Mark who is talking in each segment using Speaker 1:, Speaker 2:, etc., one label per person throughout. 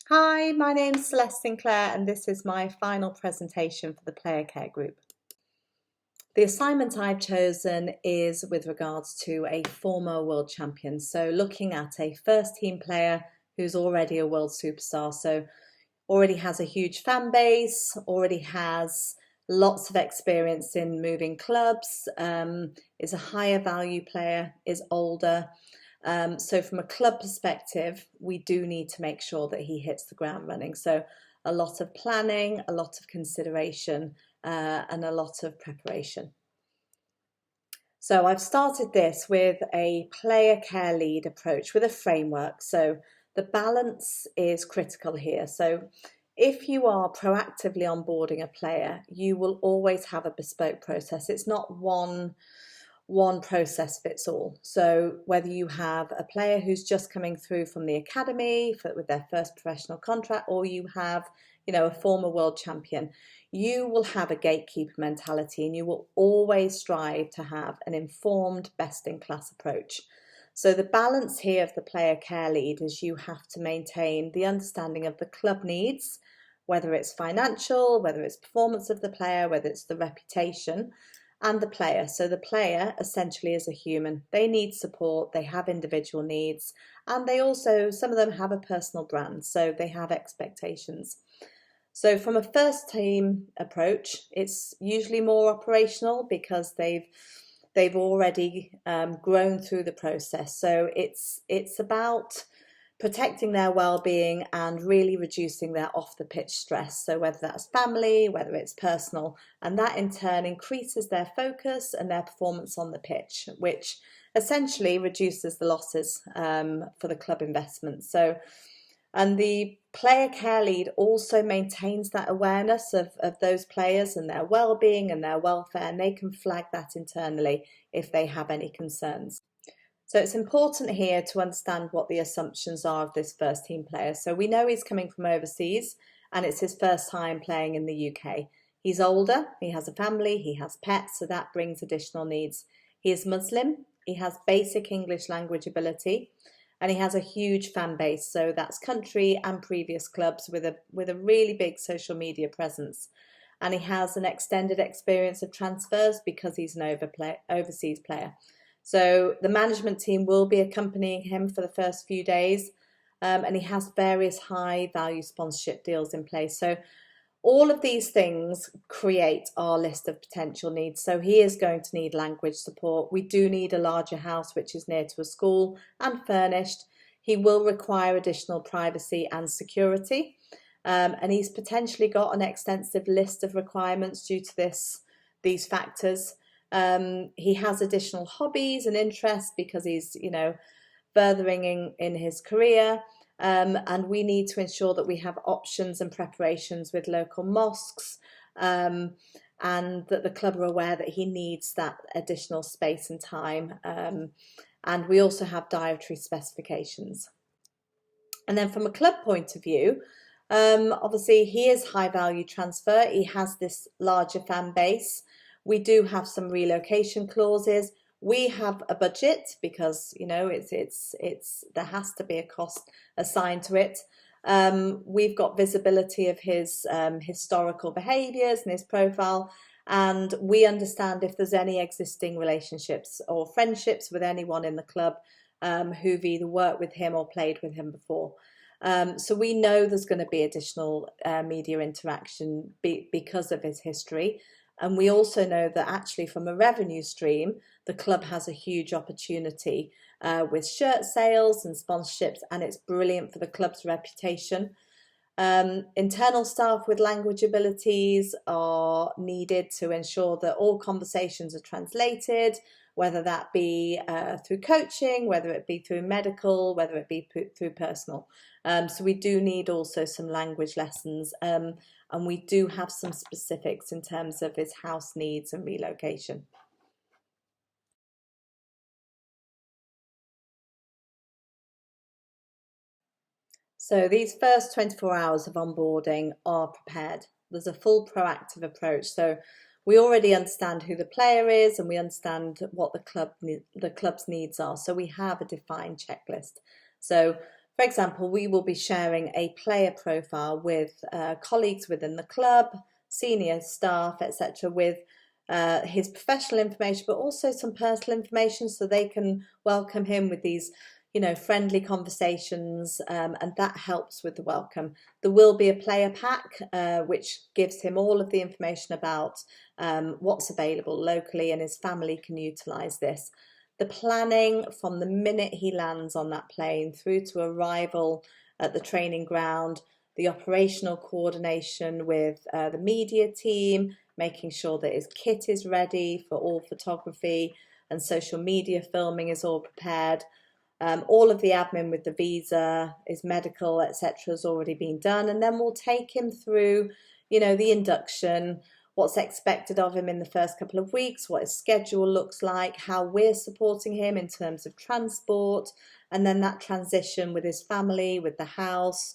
Speaker 1: Hi, my name's Celeste Sinclair and this is my final presentation for the Player Care Group. The assignment I've chosen is with regards to a former world champion, so looking at a first team player who's already a world superstar, so already has a huge fan base, already has lots of experience in moving clubs, is a higher value player, is older. So from a club perspective, we do need to make sure that he hits the ground running. So a lot of planning, a lot of consideration, and a lot of preparation. So I've started this with a player care lead approach with a framework. So the balance is critical here. So if you are proactively onboarding a player, you will always have a bespoke process. It's not one process fits all. So whether you have a player who's just coming through from the academy with their first professional contract, or you have, a former world champion, you will have a gatekeeper mentality and you will always strive to have an informed, best-in-class approach. So the balance here of the player care lead is you have to maintain the understanding of the club needs, whether it's financial, whether it's performance of the player, whether it's the reputation, and the player. So the player essentially is a human. They need support, they have individual needs, and they also, some of them have a personal brand, so they have expectations. So from a first team approach, it's usually more operational because they've already grown through the process. So it's about protecting their well-being and really reducing their off-the-pitch stress. So whether that's family, whether it's personal, and that in turn increases their focus and their performance on the pitch, which essentially reduces the losses for the club investment. And the player care lead also maintains that awareness of those players and their well-being and their welfare, and they can flag that internally if they have any concerns. So it's important here to understand what the assumptions are of this first team player. So we know he's coming from overseas and it's his first time playing in the UK. He's older, he has a family, he has pets, so that brings additional needs. He is Muslim, he has basic English language ability, and he has a huge fan base. So that's country and previous clubs with a really big social media presence. And he has an extended experience of transfers because he's an overseas player. So the management team will be accompanying him for the first few days, and he has various high value sponsorship deals in place. So all of these things create our list of potential needs. So he is going to need language support. We do need a larger house which is near to a school and furnished. He will require additional privacy and security, and he's potentially got an extensive list of requirements due to these factors. He has additional hobbies and interests because he's, furthering in his career. And we need to ensure that we have options and preparations with local mosques, and that the club are aware that he needs that additional space and time. And we also have dietary specifications. And then from a club point of view, obviously he is high value transfer. He has this larger fan base. We do have some relocation clauses. We have a budget because there has to be a cost assigned to it. We've got visibility of his historical behaviours and his profile, and we understand if there's any existing relationships or friendships with anyone in the club who've either worked with him or played with him before. So we know there's going to be additional media interaction because of his history. And we also know that actually from a revenue stream, the club has a huge opportunity with shirt sales and sponsorships, and it's brilliant for the club's reputation. Internal staff with language abilities are needed to ensure that all conversations are translated, whether that be through coaching, whether it be through medical, whether it be through personal. So we do need also some language lessons. And we do have some specifics in terms of his house needs and relocation. So these first 24 hours of onboarding are prepared. There's a full proactive approach. So we already understand who the player is and we understand what the club's needs are. So we have a defined checklist. So For example, we will be sharing a player profile with colleagues within the club, senior staff, etc., with his professional information, but also some personal information, so they can welcome him with these, friendly conversations, and that helps with the welcome. There will be a player pack, which gives him all of the information about what's available locally, and his family can utilise this. The planning from the minute he lands on that plane through to arrival at the training ground, the operational coordination with the media team, making sure that his kit is ready for all photography and social media filming is all prepared. All of the admin with the visa, his medical, etc. has already been done. And then we'll take him through, the induction, what's expected of him in the first couple of weeks, what his schedule looks like, how we're supporting him in terms of transport, and then that transition with his family, with the house,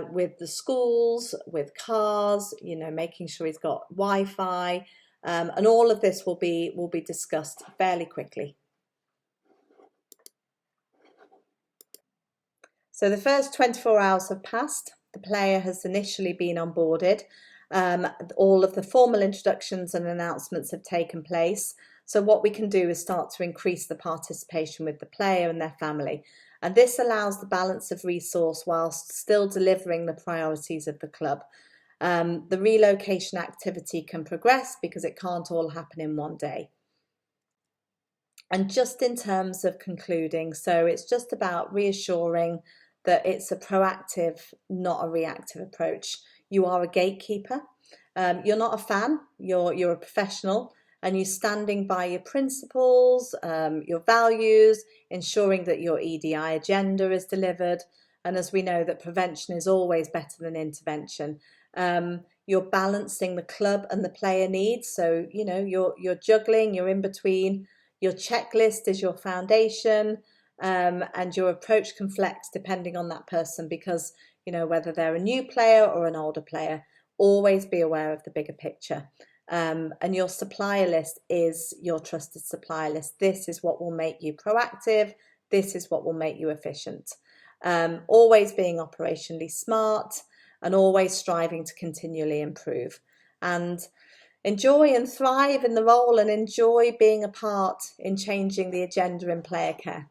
Speaker 1: with the schools, with cars, making sure he's got Wi-Fi, and all of this will be discussed fairly quickly. So the first 24 hours have passed. The player has initially been onboarded. All of the formal introductions and announcements have taken place. So what we can do is start to increase the participation with the player and their family. And this allows the balance of resource whilst still delivering the priorities of the club. The relocation activity can progress because it can't all happen in one day. And just in terms of concluding, so it's just about reassuring that it's a proactive, not a reactive approach. You are a gatekeeper. You're not a fan. You're a professional, and you're standing by your principles, your values, ensuring that your EDI agenda is delivered. And as we know, that prevention is always better than intervention. You're balancing the club and the player needs. So you're juggling. You're in between. Your checklist is your foundation, and your approach can flex depending on that person, because whether they're a new player or an older player, always be aware of the bigger picture. And your supplier list is your trusted supplier list. This is what will make you proactive. This is what will make you efficient. Always being operationally smart and always striving to continually improve. And enjoy and thrive in the role, and enjoy being a part in changing the agenda in player care.